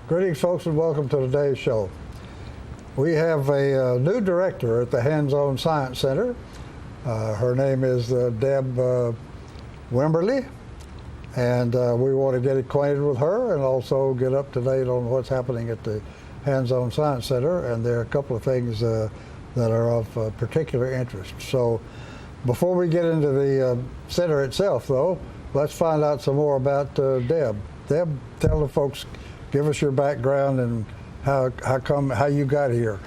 Greetings, folks, and welcome to today's show. We have a new director at the Hands-On Science Center. Her name is Deb Wimberly, and we want to get acquainted with her and also get up to date on what's happening at the Hands-On Science Center, and there are a couple of things that are of particular interest. So before we get into the center itself, though, let's find out some more about Deb. Deb, tell the folks, give us your background and how you got here.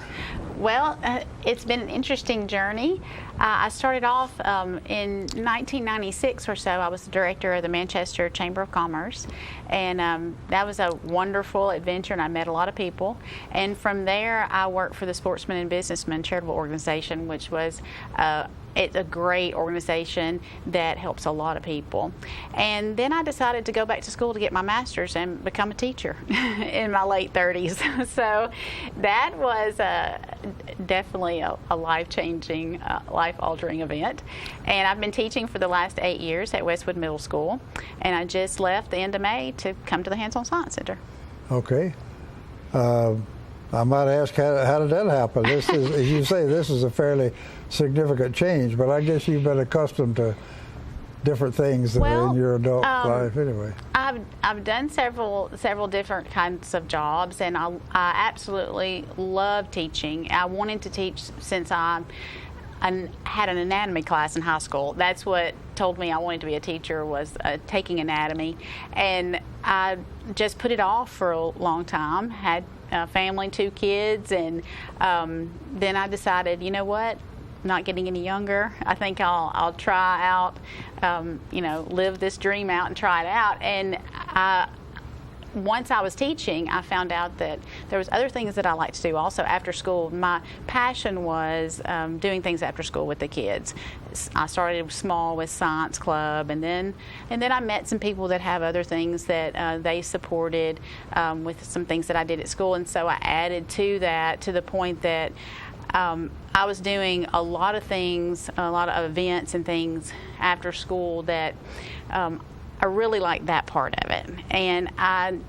Well, it's been an interesting journey. I started off in 1996 or so. I was the director of the Manchester Chamber of Commerce, and that was a wonderful adventure, and I met a lot of people. And from there, I worked for the Sportsmen and Businessmen charitable organization, which was it's a great organization that helps a lot of people. And then I decided to go back to school to get my master's and become a teacher in my late 30s. So that was definitely a life-changing, life-altering event. And I've been teaching for the last 8 years at Westwood Middle School. And I just left the end of May to come to the Hands-On Science Center. Okay. I might ask, how did that happen? This is, as you say, this is a fairly significant change, but I guess you've been accustomed to different things in your adult life anyway. I've done several different kinds of jobs, and I absolutely love teaching. I wanted to teach since I had an anatomy class in high school. That's what told me I wanted to be a teacher, was taking anatomy, and I just put it off for a long time. Had a family, 2 kids, and then I decided, you know what, not getting any younger, I think I'll try out, live this dream out and try it out. And once I was teaching, I found out that there was other things that I like to do also after school. My passion was doing things after school with the kids. I started small with science club, and then I met some people that have other things that they supported with some things that I did at school, and so I added to that to the point that I was doing a lot of things, a lot of events and things after school that I really like that part of it. And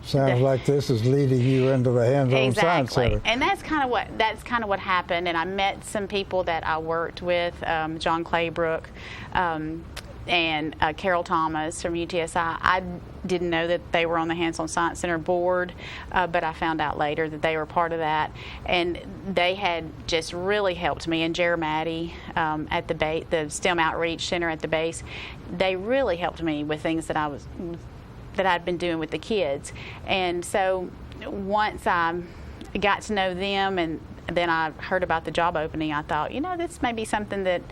sounds like this is leading you into the Hands-On Science Center. And that's kind of what happened. And I met some people that I worked with, John Claybrook, and Carol Thomas from UTSI. I didn't know that they were on the Hands-On Science Center board, but I found out later that they were part of that, and they had just really helped me. And Jeremiah at the STEM Outreach Center at the base, they really helped me with things that I'd been doing with the kids. And so once I got to know them, and then I heard about the job opening, I thought, this may be something that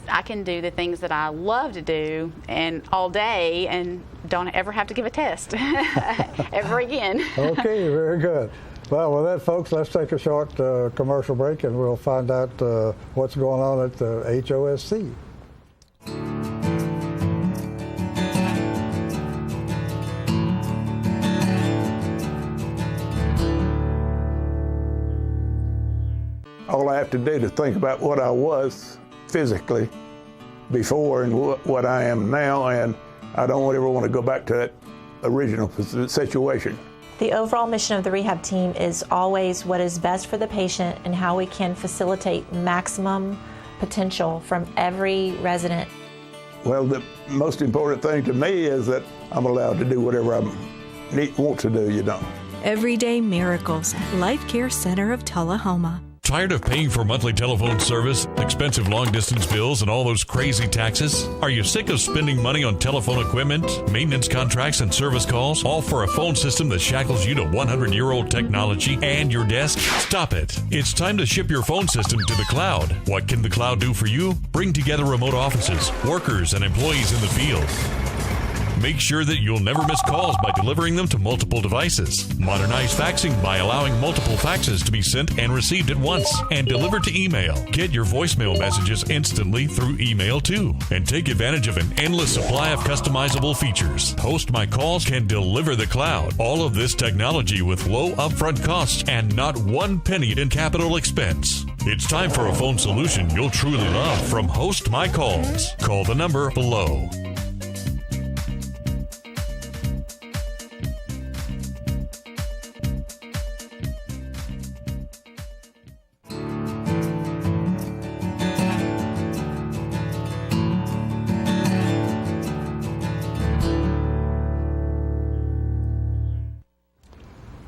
I can do the things that I love to do and all day, and don't ever have to give a test ever again. Okay, very good. Well, with that, folks, let's take a short commercial break, and we'll find out what's going on at the HOSC. All I have to do to think about what I was physically before and what I am now, and I don't ever want to go back to that original situation. The overall mission of the rehab team is always what is best for the patient and how we can facilitate maximum potential from every resident. Well, the most important thing to me is that I'm allowed to do whatever I want to do, Everyday Miracles, Life Care Center of Tullahoma. Tired of paying for monthly telephone service, expensive long-distance bills, and all those crazy taxes? Are you sick of spending money on telephone equipment, maintenance contracts, and service calls, all for a phone system that shackles you to 100-year-old technology and your desk? Stop it. It's time to ship your phone system to the cloud. What can the cloud do for you? Bring together remote offices, workers, and employees in the field. Make sure that you'll never miss calls by delivering them to multiple devices. Modernize faxing by allowing multiple faxes to be sent and received at once. And deliver to email. Get your voicemail messages instantly through email too. And take advantage of an endless supply of customizable features. Host My Calls can deliver the cloud. All of this technology with low upfront costs and not 1 penny in capital expense. It's time for a phone solution you'll truly love from Host My Calls. Call the number below.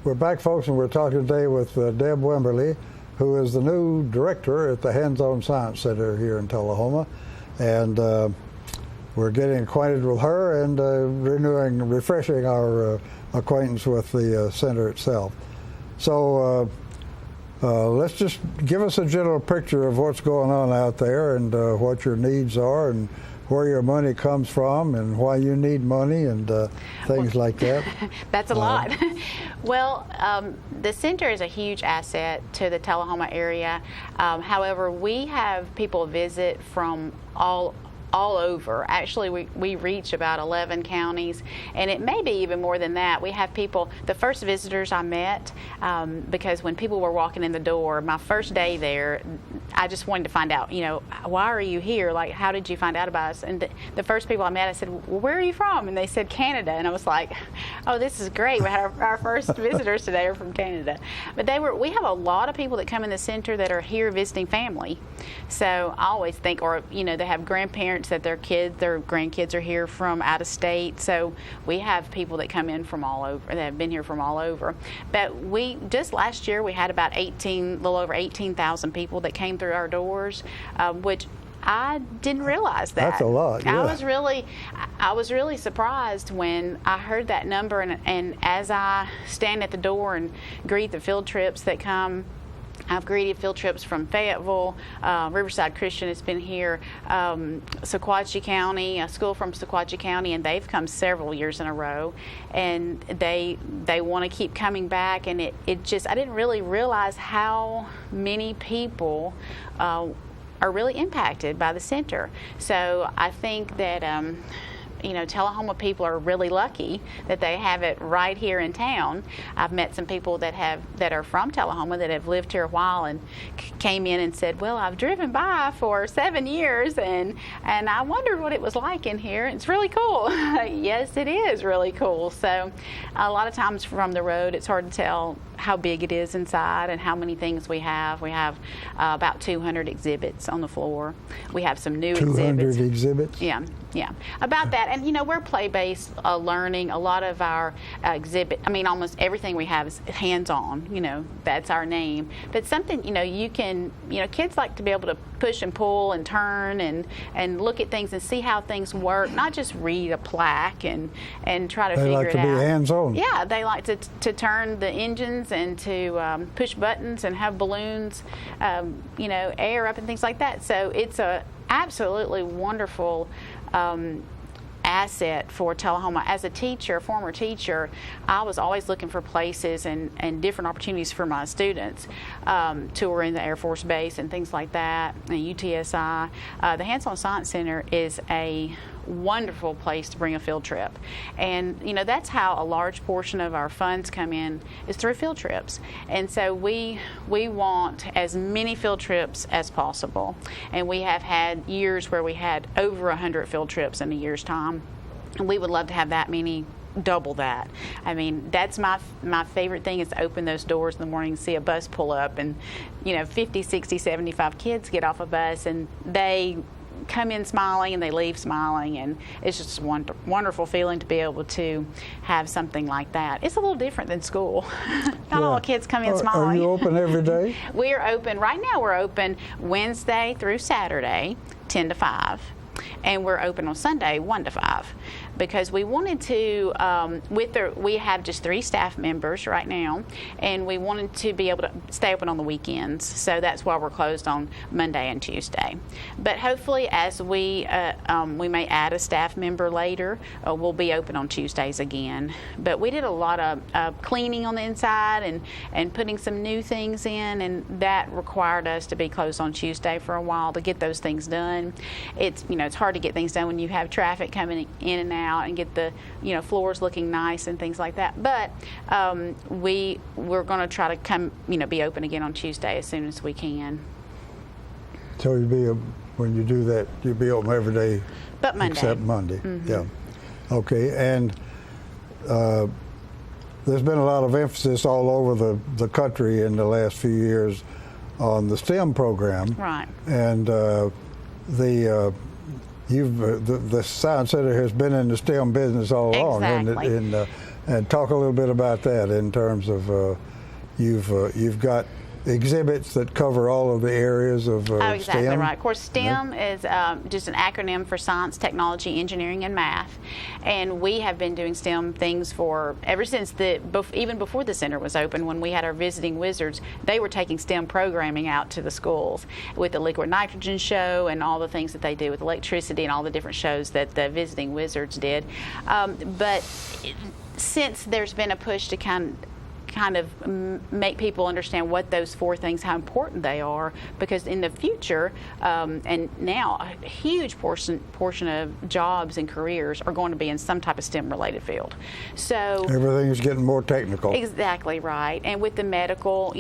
We're back, folks, and we're talking today with Deb Wimberly, who is the new director at the Hands-On Science Center here in Tullahoma. And we're getting acquainted with her and refreshing our acquaintance with the center itself. So let's just give us a general picture of what's going on out there and what your needs are and where your money comes from and why you need money and things like that. That's a lot. Well, the center is a huge asset to the Tullahoma area. However, we have people visit from all over. Actually, we reach about 11 counties, and it may be even more than that. We have people, the first visitors I met, because when people were walking in the door, my first day there, I just wanted to find out, why are you here? Like, how did you find out about us? And the first people I met, I said, well, where are you from? And they said Canada. And I was like, oh, this is great. We had our first visitors today are from Canada. But we have a lot of people that come in the center that are here visiting family. So I always think, or, they have grandparents that their grandkids are here from out of state. So we have people that come in from all over, that have been here from all over. But just last year, we had about a little over 18,000 people that came through our doors, which I didn't realize that. That's a lot. Yeah. I was really surprised when I heard that number, and as I stand at the door and greet the field trips that come. I've greeted field trips from Fayetteville, Riverside Christian has been here, Sequatchie County, a school from Sequatchie County, and they've come several years in a row, and they want to keep coming back, and it just, I didn't really realize how many people are really impacted by the center. So I think that Tullahoma people are really lucky that they have it right here in town. I've met some people that are from Tullahoma that have lived here a while and came in and said, well, I've driven by for 7 years and I wondered what it was like in here. It's really cool. Yes, it is really cool. So a lot of times from the road, it's hard to tell how big it is inside and how many things we have. We have about 200 exhibits on the floor. We have some new 200 exhibits? Yeah, about that. And we're play-based learning. A lot of our almost everything we have is hands-on. That's our name. But something, you can, kids like to be able to push and pull and turn and look at things and see how things work, not just read a plaque and try to figure it out. They like to be hands-on. Yeah, they like to turn the engines and to push buttons and have balloons, air up and things like that. So it's a absolutely wonderful asset for Tullahoma. As a teacher, former teacher, I was always looking for places and different opportunities for my students, touring the Air Force Base and things like that, and UTSI. The Hands-On Science Center is a wonderful place to bring a field trip, and that's how a large portion of our funds come in, is through field trips. And so we want as many field trips as possible, and we have had years where we had over 100 field trips in a year's time, and we would love to have that many, double that. I mean, that's my favorite thing, is to open those doors in the morning and see a bus pull up, and 50, 60, 75 kids get off a bus, and they come in smiling and they leave smiling, and it's just a wonderful feeling to be able to have something like that. It's a little different than school. Not all kids come in smiling. Are you open every day? We're open. Right now we're open Wednesday through Saturday, 10 to 5. And we're open on Sunday, 1 to 5, because we wanted to, we have just 3 staff members right now, and we wanted to be able to stay open on the weekends. So that's why we're closed on Monday and Tuesday. But hopefully, as we may add a staff member later, we'll be open on Tuesdays again. But we did a lot of cleaning on the inside and putting some new things in, and that required us to be closed on Tuesday for a while to get those things done. It's hard to get things done when you have traffic coming in and out, and get the floors looking nice and things like that. But we're going to try to be open again on Tuesday as soon as we can. So when you do that, you'll be open every day, but Monday. Except Monday. Mm-hmm. Yeah. Okay. And there's been a lot of emphasis all over the country in the last few years on the STEM program. Right. And the Science Center has been in the STEM business all along, exactly. And talk a little bit about that in terms of you've got exhibits that cover all of the areas of exactly STEM. right. Of course, STEM is just an acronym for science, technology, engineering, and math. And we have been doing STEM things ever since even before the center was open. When we had our visiting wizards, they were taking STEM programming out to the schools with the liquid nitrogen show and all the things that they do with electricity and all the different shows that the visiting wizards did. But since there's been a push to kind of make people understand what those four things, how important they are, because in the future, and now a huge portion of jobs and careers are going to be in some type of STEM-related field. So everything's getting more technical. Exactly right. And with the medical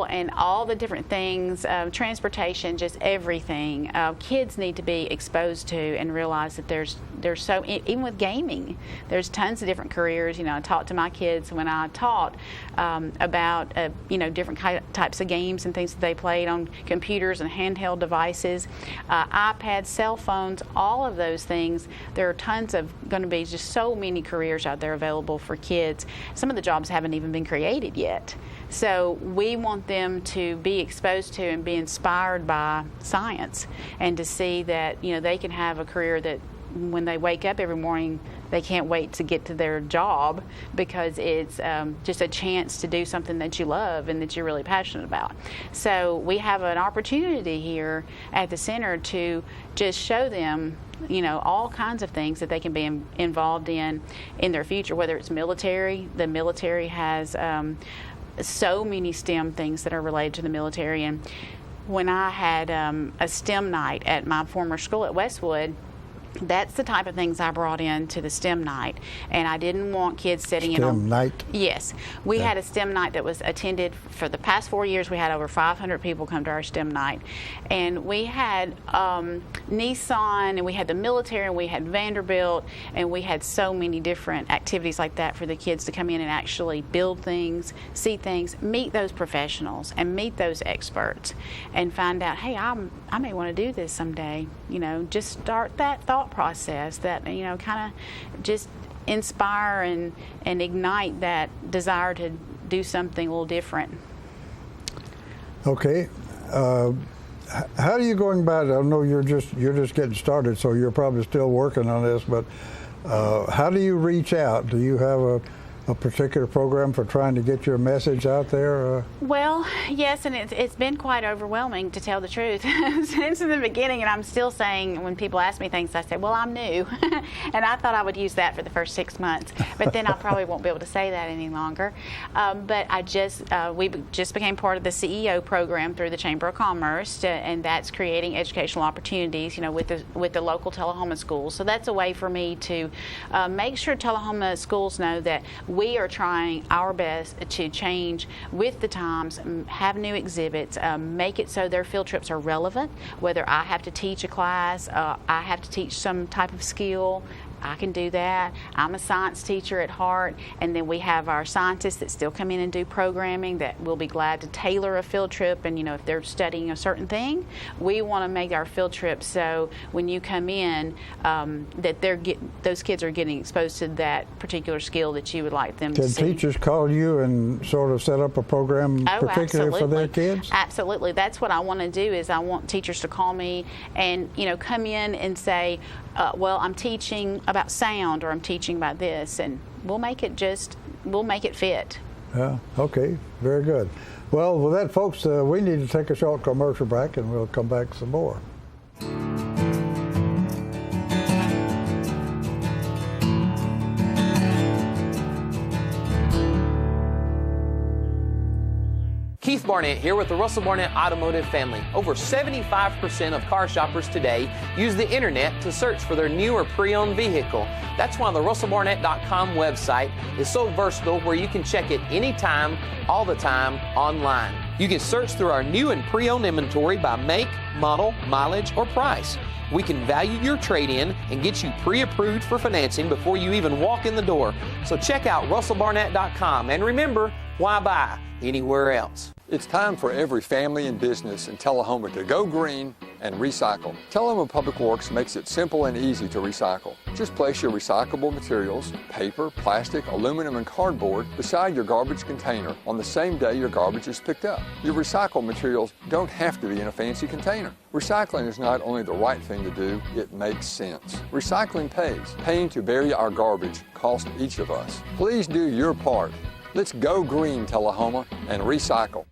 and all the different things, transportation, just everything, kids need to be exposed to and realize that there's so, even with gaming, there's tons of different careers. I talk to my kids when I taught about different types of games and things that they played on computers and handheld devices, iPads, cell phones, all of those things. There are tons of going to be just so many careers out there available for kids. Some of the jobs haven't even been created yet. So we want them to be exposed to and be inspired by science, and to see that they can have a career that when they wake up every morning, they can't wait to get to their job, because it's just a chance to do something that you love and that you're really passionate about. So we have an opportunity here at the center to just show them all kinds of things that they can be involved in their future, whether it's military. The military has so many STEM things that are related to the military. And when I had a STEM night at my former school at Westwood, that's the type of things I brought in to the STEM night. And I didn't want kids sitting in on STEM night? Yes. We had a STEM night that was attended for the past 4 years. We had over 500 people come to our STEM night. And we had Nissan, and we had the military, and we had Vanderbilt, and we had so many different activities like that for the kids to come in and actually build things, see things, meet those professionals, and meet those experts, and find out, hey, I may want to do this someday. Just start that thought process, that kind of just inspire and ignite that desire to do something a little different. Okay, how are you going about it? I know you're just getting started, so you're probably still working on this, but how do you reach out? Do you have a particular program for trying to get your message out there? Well, yes, and it's been quite overwhelming, to tell the truth, since the beginning. And I'm still saying, when people ask me things, I say, well, I'm new. And I thought I would use that for the first 6 months, but then I probably won't be able to say that any longer. But we just became part of the CEO program through the Chamber of Commerce, and that's creating educational opportunities, with the local Tullahoma schools. So that's a way for me to make sure Tullahoma schools know that we are trying our best to change with the times, have new exhibits, make it so their field trips are relevant. Whether I have to teach a class, I have to teach some type of skill, I can do that. I'm a science teacher at heart, and then we have our scientists that still come in and do programming that will be glad to tailor a field trip. And if they're studying a certain thing, we want to make our field trips so when you come in, that those kids are getting exposed to that particular skill that you would like them to see. Can teachers call you and sort of set up a program particularly for their kids? Absolutely. That's what I want to do. Is I want teachers to call me and come in and say, well, I'm teaching about sound, or I'm teaching about this, and we'll make it fit. Yeah, okay, very good. Well, with that, folks, we need to take a short commercial break, and we'll come back some more. Keith Barnett here with the Russell Barnett Automotive family. Over 75% of car shoppers today use the internet to search for their new or pre-owned vehicle. That's why the RussellBarnett.com website is so versatile, where you can check it anytime, all the time, online. You can search through our new and pre-owned inventory by make, model, mileage, or price. We can value your trade-in and get you pre-approved for financing before you even walk in the door. So check out RussellBarnett.com, and remember, why buy anywhere else? It's time for every family and business in Tullahoma to go green and recycle. Tullahoma Public Works makes it simple and easy to recycle. Just place your recyclable materials, paper, plastic, aluminum, and cardboard beside your garbage container on the same day your garbage is picked up. Your recycled materials don't have to be in a fancy container. Recycling is not only the right thing to do, it makes sense. Recycling pays. Paying to bury our garbage costs each of us. Please do your part. Let's go green, Tullahoma, and recycle.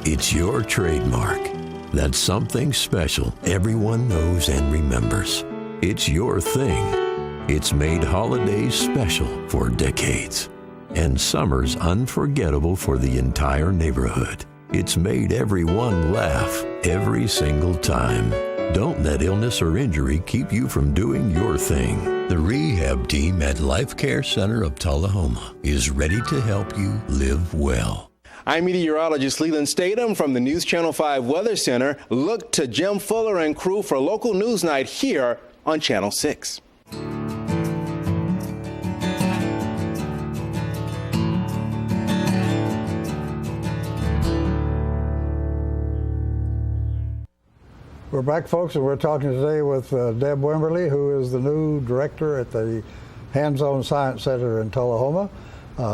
It's your trademark. That's something special everyone knows and remembers. It's your thing. It's made holidays special for decades and summers unforgettable for the entire neighborhood. It's made everyone laugh every single time. Don't let illness or injury keep you from doing your thing. The rehab team at Life Care Center of Tullahoma is ready to help you live well. I'm meteorologist Leland Statham from the News Channel 5 Weather Center. Look to Jim Fuller and crew for local news night here on Channel 6. We're back, folks, and we're talking today with Deb Wimberly, who is the new director at the Hands-On Science Center in Tullahoma.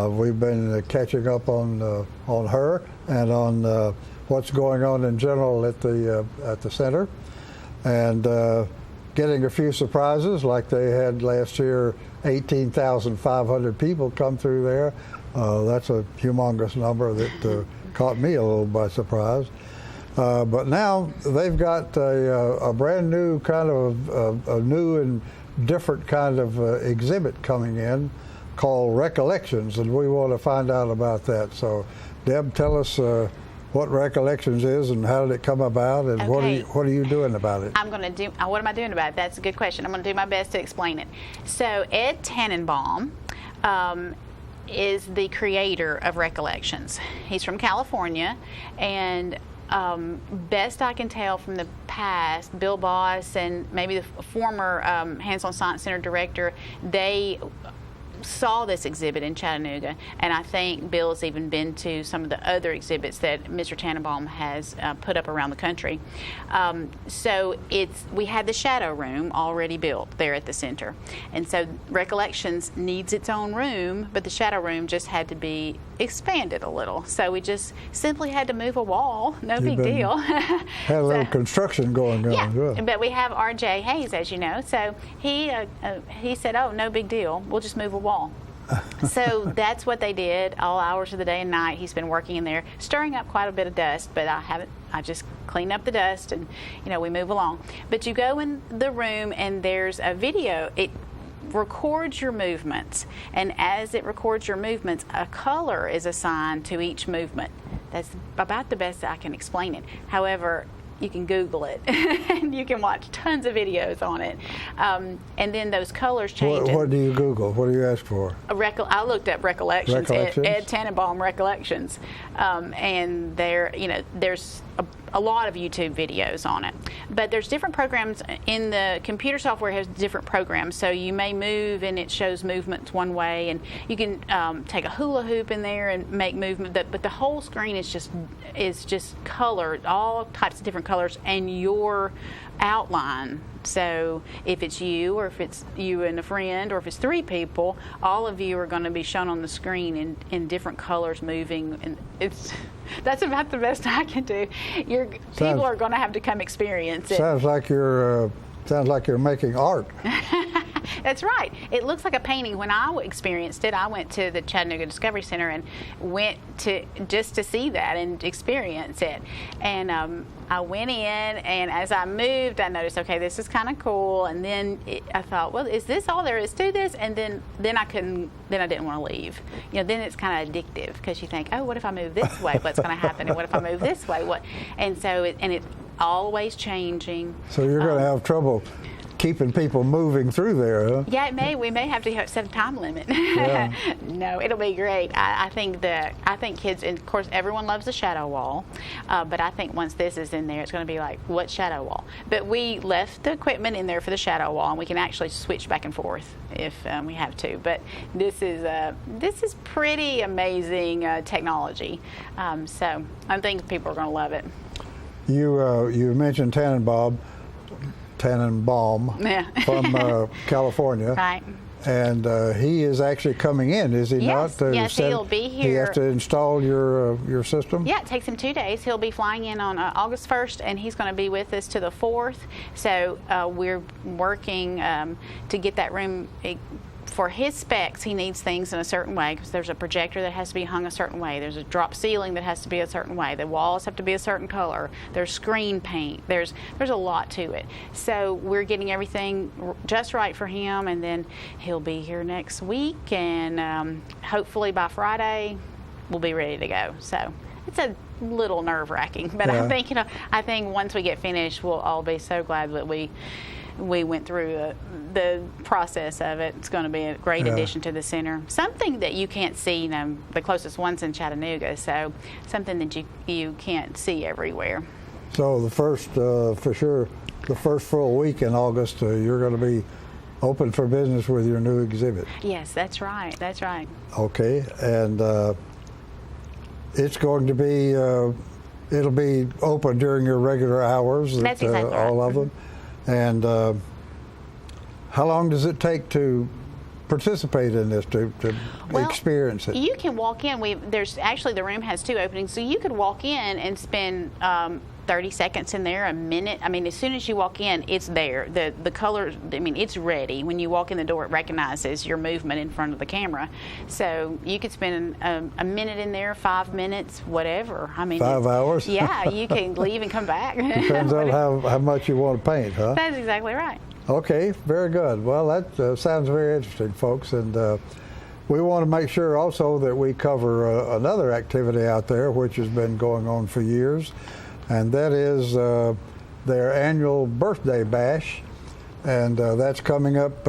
We've been catching up on her and on what's going on in general at the center, and getting a few surprises like they had last year. 18,500 people come through there. That's a humongous number that caught me a little by surprise. But now they've got a brand new kind of a new and different kind of exhibit coming in called Recollections, and we want to find out about that. So, Deb, tell us what Recollections is and how did it come about, and Okay. what are you doing about it? What am I doing about it? That's a good question. I'm going to do my best to explain it. So Ed Tannenbaum is the creator of Recollections. He's from California, and best I can tell from the past, Bill Boss and maybe the former Hands-On Science Center director, they saw this exhibit in Chattanooga, and I think Bill's even been to some of the other exhibits that Mr. Tannenbaum has put up around the country. So we had the shadow room already built there at the center, and so Recollections needs its own room, but the shadow room just had to be expanded a little. So we just simply had to move a wall. No big deal. Had a little construction going on. Yeah, but we have R.J. Hayes, as you know, so he said, "Oh, no big deal. We'll just move a wall." So that's what they did all hours of the day and night. He's been working in there, stirring up quite a bit of dust, but I just clean up the dust and, we move along. But you go in the room and there's a video. It records your movements, and as it records your movements, a color is assigned to each movement. That's about the best I can explain it. However, you can Google it, and you can watch tons of videos on it. And then those colors change. What do you Google? What do you ask for? I looked up Recollections. Ed Tannenbaum Recollections, and there's a lot of YouTube videos on it. But there's different programs in the computer software has different programs. So you may move and it shows movements one way, and you can take a hula hoop in there and make movement. But the whole screen is just colored, all types of different colors, and your outline. So if it's you, or if it's you and a friend, or if it's three people, all of you are going to be shown on the screen in different colors moving, and that's about the best I can do. People are going to have to come experience it. Sounds like you're making art. That's right. It looks like a painting. When I experienced it, I went to the Chattanooga Discovery Center and went just to see that and experience it. And I went in, and as I moved, I noticed, okay, this is kind of cool. And then I thought, well, is this all there is to this? And then I didn't want to leave. Then it's kind of addictive, because you think, oh, what if I move this way? What's going to happen? And what if I move this way? What? And so it's always changing. So you're going to have trouble keeping people moving through there, huh? Yeah, it may. We may have to set a time limit. Yeah. No, it'll be great. I think kids, and of course, everyone loves the shadow wall, but I think once this is in there, it's going to be like, what shadow wall? But we left the equipment in there for the shadow wall, and we can actually switch back and forth if we have to. But this is pretty amazing technology. So I think people are going to love it. You mentioned Tannenbaum Yeah. from California. Right. And he is actually coming in, is he Yes, not? yes, he'll be He here. has to install your system? Yeah, it takes him 2 days. He'll be flying in on August 1st, and he's going to be with us to the 4th. So we're working to get that room. For his specs, he needs things in a certain way, because there's a projector that has to be hung a certain way. There's a drop ceiling that has to be a certain way. The walls have to be a certain color. There's screen paint. There's a lot to it. So we're getting everything just right for him, and then he'll be here next week, and hopefully by Friday we'll be ready to go. So it's a little nerve-wracking, but Yeah. I think once we get finished, we'll all be so glad that we went through the process of it. It's going to be a great addition to the center. Something that you can't see, the closest one's in Chattanooga, so something that you can't see everywhere. So the first, for sure, the first full week in August, you're going to be open for business with your new exhibit. Yes, that's right. That's right. Okay, and it's going to be, it'll be open during your regular hours. That's exactly right. All of them. And how long does it take to participate in this, to experience it? You can walk in. There's actually, the room has 2 openings, so you could walk in and spend 30 seconds in there, a minute. I mean, as soon as you walk in, it's there. The color, I mean, it's ready. When you walk in the door, it recognizes your movement in front of the camera. So you could spend a minute in there, 5 minutes, whatever. I mean, 5 hours? Yeah, you can leave and come back. Depends on how much you want to paint, huh? That's exactly right. Okay, very good. Well, that sounds very interesting, folks. And we want to make sure also that we cover another activity out there which has been going on for years, and that is their annual birthday bash. And that's coming up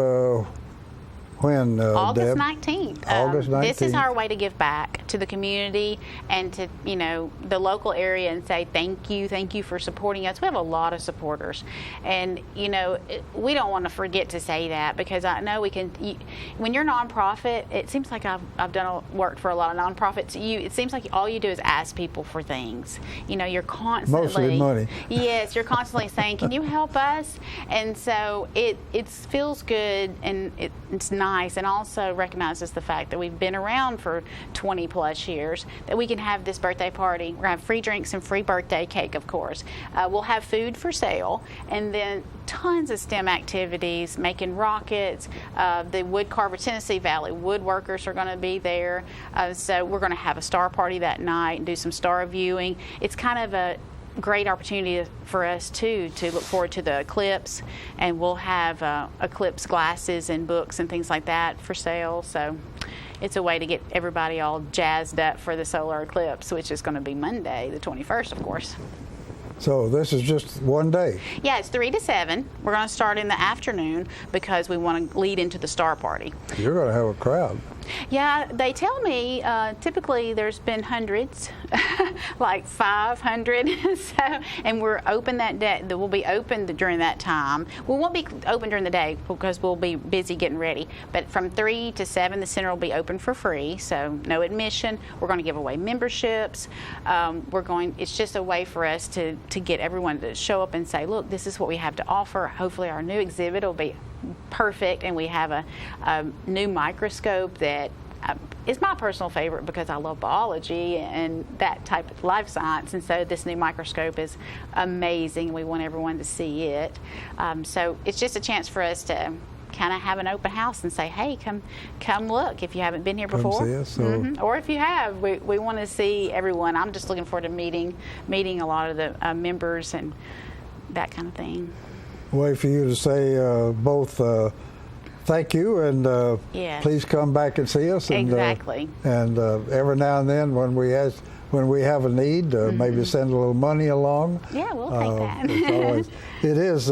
when, August Deb? 19th. August 19th. This is our way to give back to the community and to, the local area, and say thank you for supporting us. We have a lot of supporters, and we don't want to forget to say that, because I know we can. When you're nonprofit, it seems like I've worked for a lot of nonprofits. It seems like all you do is ask people for things. You're constantly, mostly money. Yes, you're constantly saying, "Can you help us?" And so it feels good, and it's nice, and also recognizes the fact that we've been around for 20 plus years, that we can have this birthday party. We're going to have free drinks and free birthday cake, of course. We'll have food for sale, and then tons of STEM activities, making rockets. The Wood Carver Tennessee Valley woodworkers are going to be there. So we're going to have a star party that night and do some star viewing. It's kind of a great opportunity for us too to look forward to the eclipse, and we'll have eclipse glasses and books and things like that for sale. So it's a way to get everybody all jazzed up for the solar eclipse, which is going to be Monday the 21st, of course. So this is just one day? Yeah, it's 3 to 7. We're going to start in the afternoon because we want to lead into the star party. You're going to have a crowd. Yeah, they tell me typically there's been hundreds, like 500. And we're open that day. We'll be open during that time. We won't be open during the day because we'll be busy getting ready. But from 3 to 7, the center will be open for free, so no admission. We're going to give away memberships. It's just a way for us to get everyone to show up and say, look, this is what we have to offer. Hopefully our new exhibit will be perfect, and we have a new microscope that is my personal favorite because I love biology and that type of life science, and so this new microscope is amazing. We want everyone to see it. So it's just a chance for us to kind of have an open house and say, hey, come look if you haven't been here before. Come see us, so. Or if you have, we want to see everyone. I'm just looking forward to meeting a lot of the members and that kind of thing. Way for you to say both thank you and Yes. please come back and see us. And, Exactly. And every now and then when we have a need, maybe send a little money along. Yeah, we'll take that. It is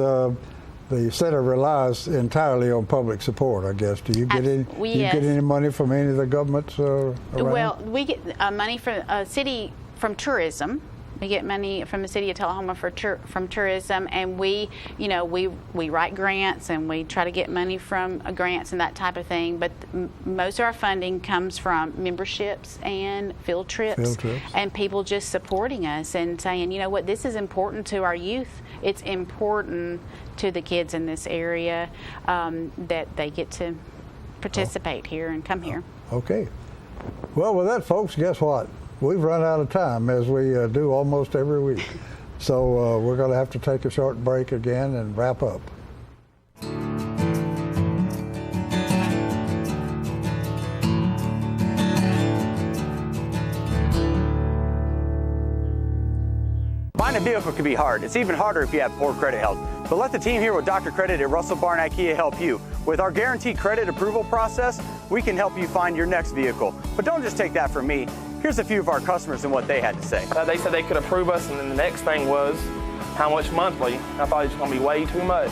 the center relies entirely on public support, I guess. Do you get any? Do you get any money from any of the governments around? Well, we get money from city from tourism. We get money from the city of Tullahoma from tourism, and we write grants and we try to get money from grants and that type of thing. But most of our funding comes from memberships and field trips, and people just supporting us and saying, you know what, this is important to our youth. It's important to the kids in this area that they get to participate here and come here. Okay. Well, with that, folks, guess what? We've run out of time, as we do almost every week. So we're going to have to take a short break again and wrap up. Buying a vehicle can be hard. It's even harder if you have poor credit health. But let the team here with Dr. Credit at Russell Barnett Kia help you. With our guaranteed credit approval process, we can help you find your next vehicle. But don't just take that from me. Here's a few of our customers and what they had to say. They said they could approve us, and then the next thing was how much monthly. I thought it was going to be way too much.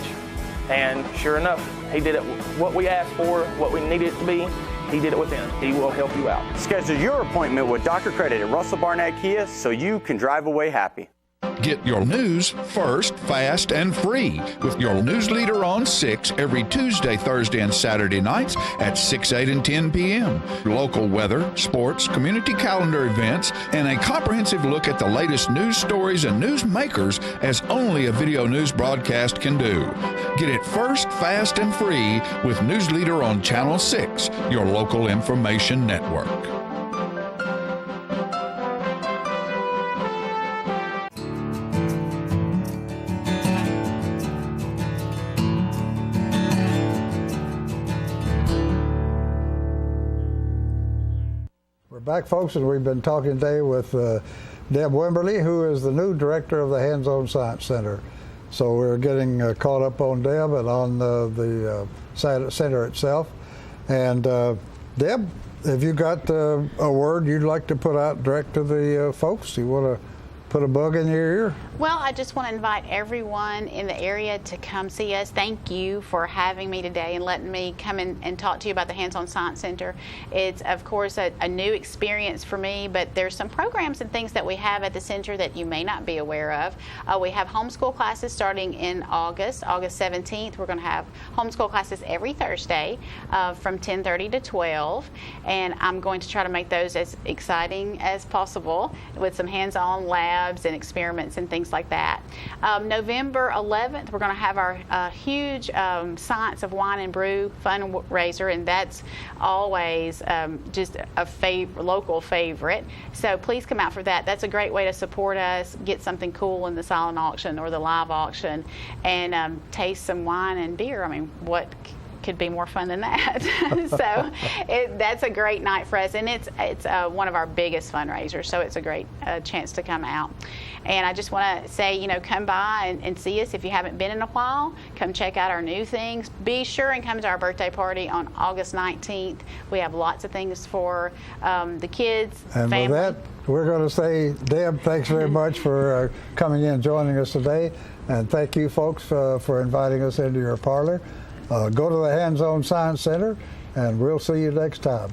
And sure enough, he did it what we asked for, what we needed it to be. He did it within. He will help you out. Schedule your appointment with Dr. Credit at Russell Barnett Kia so you can drive away happy. Get your news first, fast, and free with your news leader on 6 every Tuesday, Thursday, and Saturday nights at 6, 8, and 10 p.m. Local weather, sports, community calendar events, and a comprehensive look at the latest news stories and news makers as only a video news broadcast can do. Get it first, fast, and free with News Leader on Channel 6, your local information network. Back, folks, and we've been talking today with Deb Wimberly, who is the new director of the Hands-On Science Center. So we're getting caught up on Deb and on the center itself. And Deb, have you got a word you'd like to put out direct to the folks? You want to put a bug in your ear? Well, I just want to invite everyone in the area to come see us. Thank you for having me today and letting me come in and talk to you about the Hands-On Science Center. It's, of course, a new experience for me, but there's some programs and things that we have at the center that you may not be aware of. We have homeschool classes starting in August 17th. We're going to have homeschool classes every Thursday from 10:30 to 12, and I'm going to try to make those as exciting as possible with some hands-on labs and experiments and things like that. November 11th, we're going to have our huge Science of Wine and Brew fundraiser, and that's always just a local favorite. So please come out for that. That's a great way to support us, get something cool in the silent auction or the live auction, and taste some wine and beer. I mean, what could be more fun than that? So that's a great night for us, and it's one of our biggest fundraisers, so it's a great chance to come out. And I just want to say, come by and see us if you haven't been in a while. Come check out our new things. Be sure and come to our birthday party on August 19th. We have lots of things for the kids, and family. With that, we're going to say, Deb, thanks very much for coming in and joining us today, and thank you folks for inviting us into your parlor. Go to the Hands-On Science Center, and we'll see you next time.